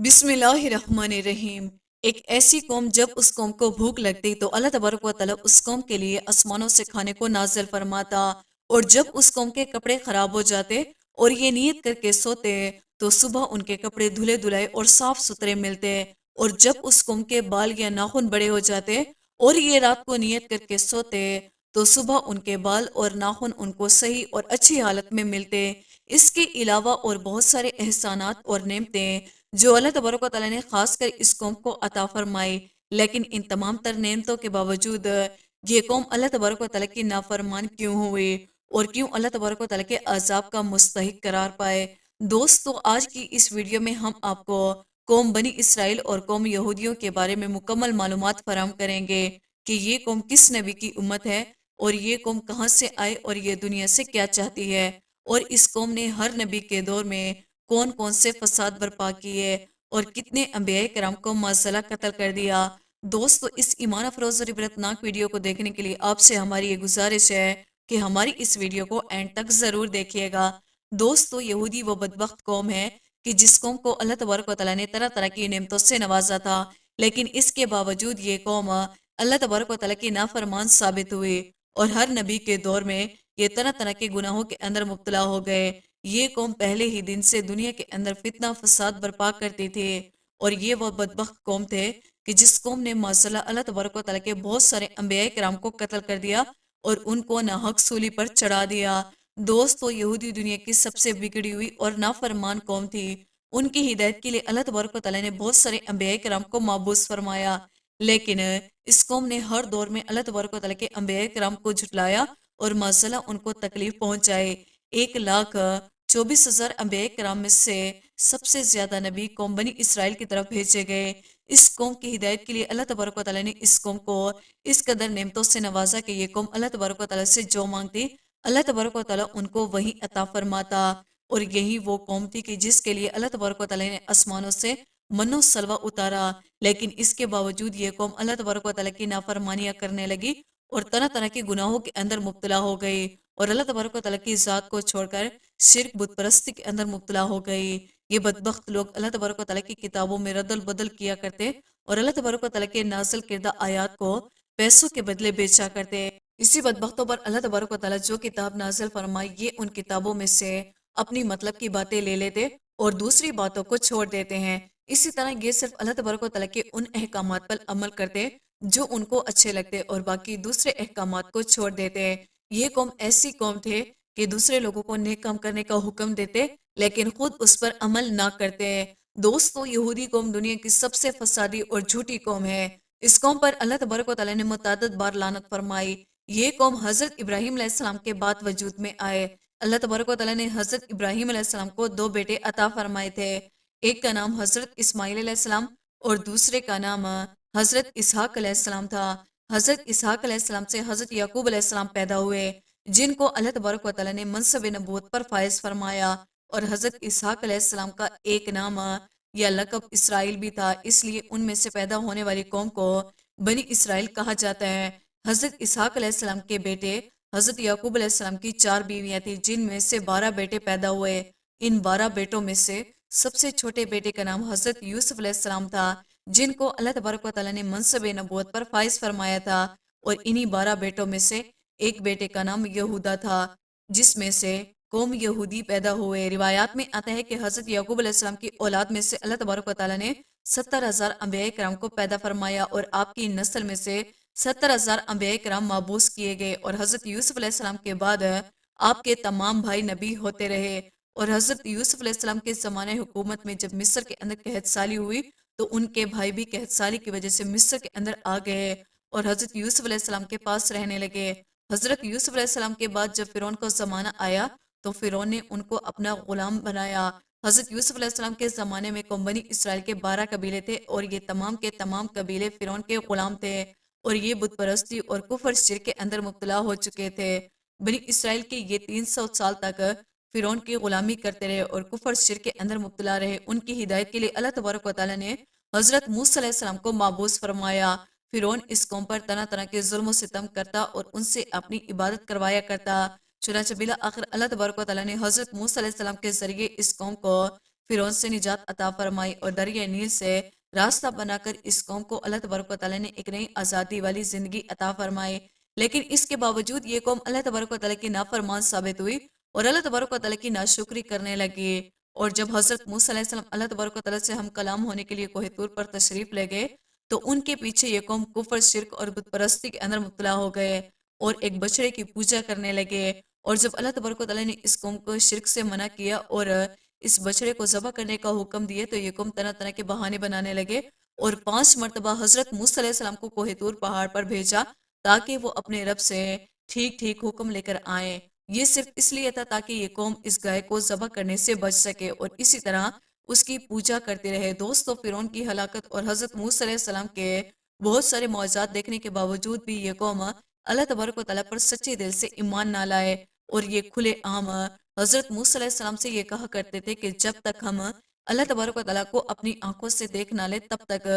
बिस्मिल्लाहिर्रहमानिर्रहीम। एक ऐसी कौम जब उस कौम को भूख लगती तो अल्लाह तबारक व तआला उस कौम के लिए आसमानों से खाने को नाजिल फरमाता। और जब उस कौम के कपड़े खराब हो जाते और ये नियत करके सोते तो सुबह उनके कपड़े धुले धुलाए और साफ सुथरे मिलते। और जब उस कौम के बाल या नाखून बड़े हो जाते और ये रात को नियत करके सोते तो सुबह उनके बाल और नाखून उनको सही और अच्छी हालत में मिलते। इसके अलावा और बहुत एहसानात और एहसानात और नेमतें जो अल्लाह तबारक व तआला ने खासकर इस कौम को अता फरमाई। लेकिन इन तमाम तर नेमतों के बावजूद ये कौम अल्लाह तबारक व तआला की नाफरमान क्यों हुई और क्यों अल्लाह तबारक व तआला के अजाब का मुस्तहिक करार पाए। दोस्तों, आज की इस वीडियो में हम आपको कौम बनी इसराइल और कौम यहूदियों के बारे में मुकम्मल मालूमात फराहम करेंगे कि ये कौम किस नबी की उम्मत है और ये कौम कहाँ से आए और ये दुनिया से क्या चाहती है, और इस कौम ने हर नबी के दौर में कौन कौन से फसाद बर्पा किए और कितने अंबिया कराम को माज़ला कत्ल कर दिया। दोस्तों, इस ईमान अफरोज और इबरतनाक वीडियो को देखने के लिए आपसे हमारी ये गुजारिश है कि हमारी इस वीडियो को एंड तक जरूर देखिएगा। दोस्तों, यहूदी वो बदबख्त कौम है कि जिस कौम को अल्लाह तबारक व तआला ने तरह तरह की नेमतों से नवाजा था, लेकिन इसके बावजूद ये कौम अल्लाह तबारक व तआला की नाफरमान साबित हुई और हर नबी के दौर में ये तरह तरह के गुनाहों के अंदर मुब्तला हो गए। ये कौम पहले ही दिन से दुनिया के अंदर फितना फसाद बर्पा करती थी और ये वो बदबख्त कौम थे कि जिस कौम ने माशाल्लाह अल्लाह तबारक व तआला के बहुत सारे अंबिया कराम को कत्ल कर दिया और उनको नाहक सूली पर चढ़ा दिया। दोस्तों, यहूदी दुनिया की सबसे बिगड़ी हुई और नाफरमान कौम थी। उनकी हिदायत के लिए अल्लाह तबारक व तआला ने बहुत सारे अंबिया कराम को माबूस फरमाया, लेकिन इस कौम ने हर दौर में अल्लाह तबारक व तआला के अंबिया कराम को झुटलाया और माशाल्लाह उनको तकलीफ पहुंचाए। 1,24,000 अंबिया कराम में से सबसे ज्यादा नबी कौम बनी इसराइल की तरफ भेजे गए। इस कौम की हिदायत के लिए अल्लाह तबारक व तआला ने इस कौम को इस कदर नेमतों से नवाजा कि ये कौम अल्लाह तबारक व तआला से जो मांगती अल्लाह तबारक व तआला उनको वही अता फरमाता। और यही वो कौम थी कि जिसके लिए अल्लाह तबारक व तआला ने आसमानों से मन्नो सलवा उतारा, लेकिन इसके बावजूद ये कौम अल्लाह तबारक व तआला की नाफरमानियां करने लगी और तरह तरह के गुनाहों के अंदर मुब्तला हो गई और अल्लाह तबारक व तआला की ज़ात को छोड़कर शिर्क बुत परस्ती के अंदर मुब्तला हो गई। ये बदबख्त लोग अल्लाह तबारक व तआला की किताबों में रद्दल बदल किया करते और अल्लाह तबारक व तआला के नाज़िल किरदा आयात को पैसों के बदले बेचा करते। इसी बदबख्तों पर अल्लाह तबारक व तआला जो किताब नाज़िल फरमाई ये उन किताबों में से अपनी मतलब की बातें ले लेते और दूसरी बातों को छोड़ देते हैं। इसी तरह ये सिर्फ अल्लाह तबारक व तआला के उन अहकामात पर अमल करते जो उनको अच्छे लगते और बाकी दूसरे अहकामात को छोड़ देते। ये कौम ऐसी कौम थे कि दूसरे लोगों को नेक काम करने का हुक्म देते लेकिन खुद उस पर अमल ना करते। दोस्तों, यहूदी कौम दुनिया की सबसे फसादी और झूठी कौम है। इस कौम पर अल्लाह तबारक व तआला ने मुतअद्दिद बार लानत फरमाई। ये कौम हजरत इब्राहिम अलैहिस्सलाम के बाद वजूद में आए। अल्लाह तबारक व तआला ने हजरत इब्राहिम अलैहिस्सलाम को दो बेटे अता फरमाए थे। एक का नाम हजरत इस्माइल अलैहिस्सलाम और दूसरे का नाम हजरत इसहाक अलैहिस्सलाम था। हजरत इसहाक अलैहिस्सलाम से हजरत याकूब अलैहिस्सलाम पैदा हुए जिनको अल्लाह तबारक व तआला ने मनसब नबूवत पर फायज फरमाया। और हजरत इसहाक अलैहिस्सलाम का एक नाम या लक़ब इसराइल भी था, इसलिए उनमें से पैदा होने वाली कौम को बनी इसराइल कहा जाता है। हजरत इसहाक अलैहिस्सलाम के बेटे हजरत याकूब अलैहिस्सलाम की 4 बीवियां थी जिनमें से 12 बेटे पैदा हुए। इन 12 बेटों में से सबसे छोटे बेटे का नाम हजरत यूसुफ अलैहिस्सलाम था जिनको अल्लाह तबारक व तआला ने मनसब नबूवत पर फाइज फरमाया था। और इन्हीं 12 बेटों में से एक बेटे का नाम यहूदा था जिसमें से कौम यहूदी पैदा हुए। रिवायात में आता है कि हजरत याकूब अलैहिस्सलाम की औलाद में से अल्लाह तबारक व तआला ने 70,000 अंबिया कराम को पैदा फरमाया और आपकी नस्ल में से 70,000 अंबिया कराम माबूस किए गए। और हजरत यूसुफ अलैहिस्सलाम के बाद आपके तमाम भाई नबी होते रहे। और हजरत यूसुफ अलैहिस्सलाम के ज़माने हुकूमत में जब मिस्र के अंदर कहत साली हुई तो उनके भाई भी कहत साली की वजह से मिस्र के अंदर आ गए और हजरत यूसुफ अलैहिस्सलाम के पास रहने लगे। हजरत यूसुफ अलैहिस्सलाम के बाद जब फिरौन का ज़माना आया तो फिरौन ने उनको अपना गुलाम बनाया। हजरत यूसुफ अलैहिस्सलाम के ज़माने में कौम बनी इसराइल के 12 कबीले थे और ये तमाम के तमाम कबीले फिरौन के गुलाम थे और ये बुत परस्ती और कुफर शिर्क के अंदर मुब्तला हो चुके थे। बनी इसराइल के ये 300 साल तक फिरौन की गुलामी करते रहे और कुफर शिर्क के अंदर मुब्तला रहे। उनकी हिदायत के लिए अल्लाह तबारक व तआला ने हजरत मूसा अलैहिस्सलाम को माबूस फरमाया। फिरौन इस कौम पर तरह तरह के जुल्म सितम करता और उनसे अपनी इबादत करवाया करता। चुनांचे बिला आखिर अल्लाह तबारक व तआला ने हजरत मूसा अलैहिस्सलाम के जरिए इस कौम को फिरौन से निजात अता फरमाई और दरिया नील से रास्ता बनाकर इस कौम को अल्लाह तबारक व तआला ने एक नई आज़ादी वाली जिंदगी अता फरमाई। लेकिन इसके बावजूद ये कौम अल्लाह तबारक व तआला की नाफरमान साबित हुई और अल्लाह तबारक व तआला की नाशुक्री करने लगी। और जब हजरत मूसा अलैहिस्सलाम अल्लाह तबारक व तआला से हम कलाम होने के लिए कोहे तूर पर तशरीफ ले गए तो उनके पीछे ये कौम कुफर, शिर्क और बुत परस्ती के अंदर मुब्तला हो गए और एक बछड़े की पूजा करने लगे। और जब अल्लाह तबारक व तआला ने इस कौम को शिर्क से मना किया और इस बछड़े को ज़बह करने का हुक्म दिया तो ये कौम तरह तरह के बहाने बनाने लगे और 5 मरतबा हजरत मूसा अलैहिस्सलाम को कोहे तूर पहाड़ पर भेजा ताकि वो अपने रब से ठीक ठीक हुक्म लेकर आए। ये सिर्फ इसलिए था ताकि ये कौम इस गाय को ज़बह करने से बच सके और इसी तरह उसकी पूजा करते रहे। दोस्तों, फिरौन की हलाकत और हजरत मूसा अलैहिस्सलाम के बहुत सारे मौजज़ात देखने के बावजूद भी ये कौम अल्लाह तबारक व तआला पर सच्चे दिल से ईमान ना लाए और ये खुले आम हजरत मूसा अलैहिस्सलाम से ये कहा करते थे कि जब तक हम अल्लाह तबारक व तआला को अपनी आंखों से देख ना ले तब तक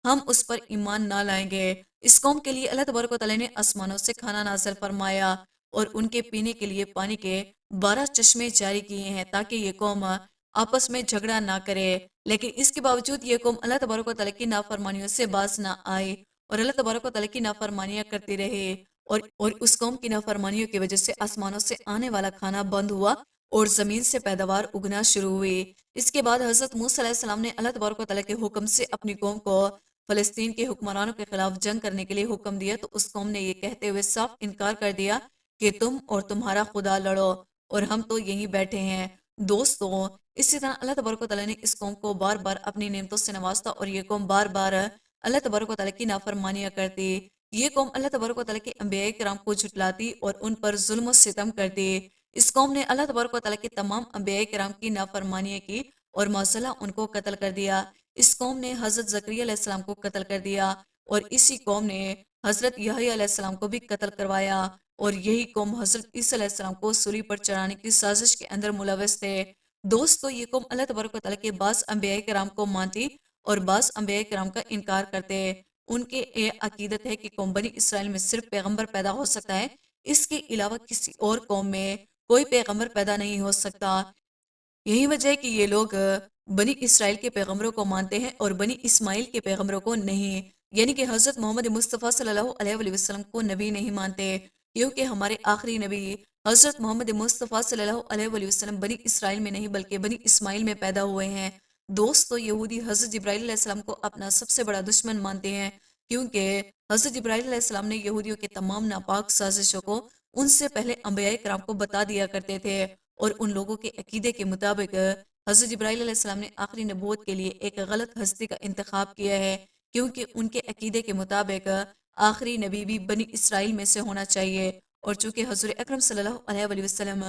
हम उस पर ईमान ना लाएंगे। इस कौम के लिए अल्लाह तबारक व तआला ने आसमानों से खाना नाज़िल फरमाया और उनके पीने के लिए पानी के 12 चश्मे जारी किए हैं ताकि ये कौम आपस में झगड़ा ना करे। लेकिन इसके बावजूद ये कौम अल्लाह तबारक व तआला की नाफरमानियों से बाज ना आए और अल्लाह तबारक व तआला की नाफरमानियां करती रहे और उस कौम की नाफरमानियों की वजह से आसमानों से आने वाला खाना बंद हुआ और जमीन से पैदावार उगना शुरू हुई। इसके बाद हजरत मूसा अलैहिस्सलाम ने अल्लाह तबारक व तआला के हुक्म से अपनी कौम को फलस्तीन के हुक्मरानों के खिलाफ जंग करने के लिए हुक्म दिया तो उस कौम ने ये कहते हुए साफ इनकार कर दिया कि तुम और तुम्हारा खुदा लड़ो और हम तो यहीं बैठे हैं। दोस्तों, इसी तरह अल्लाह तबारक व तआला ने इस कौम को बार बार अपनी नेमतों से नवाजता और ये कौम बार बार अल्लाह तबारक व तआला की नाफरमानियां करती। ये कौम अल्लाह तबारक व तआला के अंबिया किराम को झुटलाती और उन पर जुल्म और सितम करती। इस कौम ने अल्लाह तबारक व तआला के तमाम अंबिया किराम की नाफरमानियां की और मौसला उनको कत्ल कर दिया। इस कौम ने हजरत ज़करिया अलैहिस्सलाम को कत्ल कर दिया और इसी कौम ने हजरत यहया अलैहिस्सलाम को भी कत्ल करवाया और यही कौम हजरत ईसा अलैहिस्सलाम को सूली पर चढ़ाने की साजिश के अंदर मुलव्वस थे। दोस्तों, ये कौम अल्लाह तबारक व तआला के बास अंबिया किराम को मानती और बास अंबिया किराम का इनकार करते। उनके ये अकीदत है कि कौम बनी इसराइल में सिर्फ पैगंबर पैदा हो सकता है, इसके अलावा किसी और कौम में कोई पैगंबर पैदा नहीं हो सकता। यही वजह है कि ये लोग बनी इसराइल के पैगंबरों को मानते हैं और बनी इस्माइल के पैगंबरों को नहीं, यानी कि हजरत मोहम्मद मुस्तफ़ा सल्लल्लाहु अलैहि वसल्लम को नबी नहीं मानते, क्योंकि हमारे आखिरी नबी हजरत मोहम्मद मुस्तफ़ा सल्लल्लाहु अलैहि वसल्लम बनी इसराइल में नहीं बल्कि बनी इस्माइल में पैदा हुए हैं। दोस्तों, यहूदी हजरत जिब्राइल अलैहिस्सलाम को अपना सबसे बड़ा दुश्मन मानते हैं क्योंकि हजरत जिब्राइल अलैहिस्सलाम ने यहूदियों के तमाम नापाक साजिशों को उनसे पहले अंबिया किराम को बता दिया करते थे और उन लोगों के अकीदे के मुताबिक हजरत जिब्राइल अलैहिस्सलाम ने आखिरी नबूवत के लिए एक गलत हस्ती का इंतखाब किया है क्योंकि उनके अकीदे के मुताबिक आखिरी नबी भी बनी इसराइल में से होना चाहिए और चूंकि हजूर अकरम सल्लल्लाहु अलैहि वसल्लम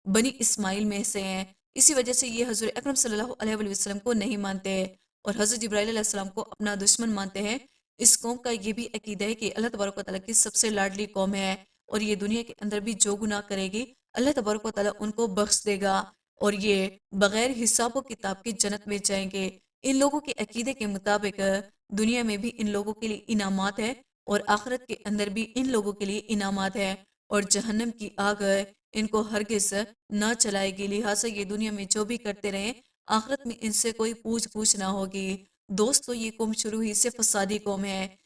बनी इस्माइल में से हैं, इसी वजह से ये हजूर अकरम सल्लल्लाहु अलैहि वसल्लम को नहीं मानते और हजरत जिब्राइल अलैहिस्सलाम को अपना दुश्मन मानते हैं। इस कौम का ये भी अकीदा है कि अल्लाह तबारक व तआला की सबसे लाडली कौम है और ये दुनिया के अंदर भी जो गुनाह करेगी अल्लाह तबारक व तआला उनको बख्श देगा और ये बगैर हिसाब व किताब की जन्नत में जाएंगे। इन लोगों के अकीदे के मुताबिक दुनिया में भी इन लोगों के लिए इनामात है और आखिरत के अंदर भी इन लोगों के लिए इनामात है और जहन्नम की आग इनको हरगिज न चलाएगी। लिहाजा ये दुनिया में जो भी करते रहे आखिरत में इनसे कोई पूछ पूछ ना होगी। दोस्तों, ये कौम शुरू ही से फसादी कौम है।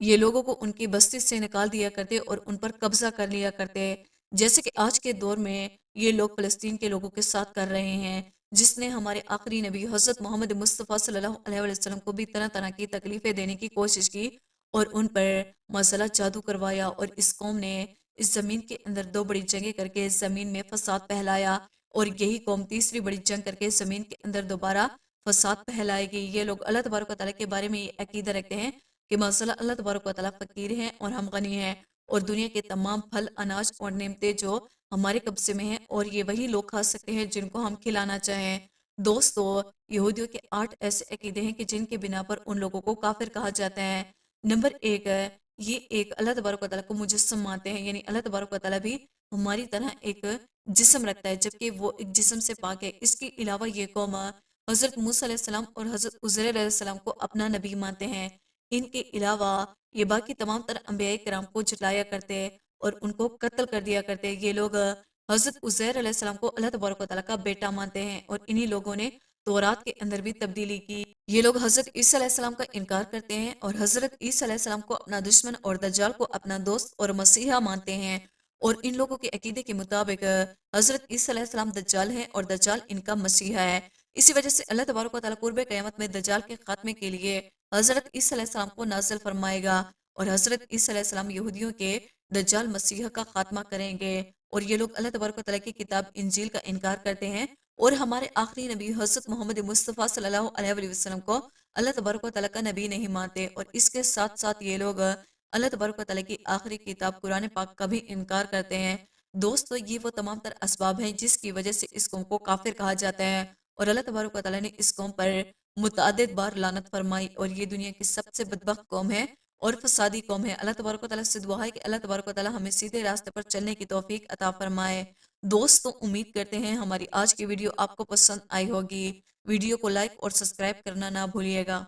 ये लोगों को उनकी बस्ती से निकाल दिया करते और उन पर कब्जा कर लिया करते, जैसे कि आज के दौर में ये लोग फलस्तीन के लोगों के साथ कर रहे हैं, जिसने हमारे आखिरी नबी हजरत मोहम्मद मुस्तफ़ा सल्लल्लाहु अलैहि वसल्लम को भी तरह तरह की तकलीफें देने की कोशिश की और उन पर मसला जादू करवाया और इस कौम ने इस जमीन के अंदर 2 बड़ी जंगें करके इस जमीन में फसाद फैलाया और यही कौम तीसरी बड़ी जंग करके जमीन के अंदर दोबारा फसाद फैलाएगी। ये लोग अल्लाह तबारक व तआला के बारे में ये अकीदा रखते हैं कि मसला अल्लाह तबारक व तआला फ़कीर हैं और हम गनी हैं और दुनिया के तमाम फल, अनाज और नेमतें जो हमारे कब्जे में हैं और ये वही लोग खा सकते हैं जिनको हम खिलाना चाहें। दोस्तों, यहूदियों के 8 ऐसे अकीदे हैं कि जिनके बिना पर उन लोगों को काफिर कहा जाता है। नंबर 1 है, ये एक अल्लाह तबारक व तआला को मुजस्सम मानते हैं, यानी अल्लाह तबारक व तआला भी हमारी तरह एक जिस्म रखता है जबकि वो एक जिस्म से पाक है। इसके अलावा ये कौम हज़रत मूसा अलैहिस्सलाम और हज़रत उज़ैर अलैहिस्सलाम को अपना नबी मानते हैं। इनके अलावा ये बाकी तमाम तरह अंबिया किराम को झुटलाया करते और उनको कत्ल कर दिया करते। ये लोग हज़रत उज़ैर अलैहिस्सलाम को अल्लाह तबारक व तआला का बेटा मानते हैं और इन्हीं लोगों ने तौरात के अंदर भी तब्दीली की। ये लोग हजरत ईसा अलैहिस्सलाम का इनकार करते हैं और हजरत ईसा अलैहिस्सलाम को अपना दुश्मन और दज्जाल को अपना दोस्त और मसीहा मानते हैं। और इन लोगों के अकीदे के मुताबिक हजरत ईसा अलैहिस्सलाम दज्जाल हैं और दज्जाल इनका मसीहा है। इसी वजह से अल्लाह तबारक व तआला कुर्ब क़यामत में दज्जाल के खात्मे के लिए हजरत ईसा अलैहिस्सलाम को नाज़िल फरमाएगा और हजरत ईसा अलैहिस्सलाम यहूदियों के दज्जाल मसीहा का खात्मा करेंगे। और ये लोग अल्लाह तबारक व तआला की किताब इंजील का इनकार करते हैं और हमारे आखिरी नबी हजरत मोहम्मद मुस्तफ़ा सल्लल्लाहु अलैहि वसल्लम को अल्लाह तबारक व तआला का नबी नहीं मानते। और इसके साथ साथ ये लोग अल्लाह तबारक व तआला की आखिरी किताब कुरान पाक का भी इनकार करते हैं। दोस्तों, ये वो तमाम तर असबाब हैं जिसकी वजह से इस कौम को काफिर कहा जाता है और अल्लाह तबारक व तआला ने इस कौम पर मुतअद्दिद बार लानत फरमाई और ये दुनिया की सबसे बदबख्त कौम है और फसादी कौम है। अल्लाह तबारक व तआला से दुआ है कि अल्लाह तबारक व तआला हमें सीधे रास्ते पर चलने की तौफीक अता फरमाए। दोस्तों, उम्मीद करते हैं हमारी आज की वीडियो आपको पसंद आई होगी। वीडियो को लाइक और सब्सक्राइब करना ना भूलिएगा।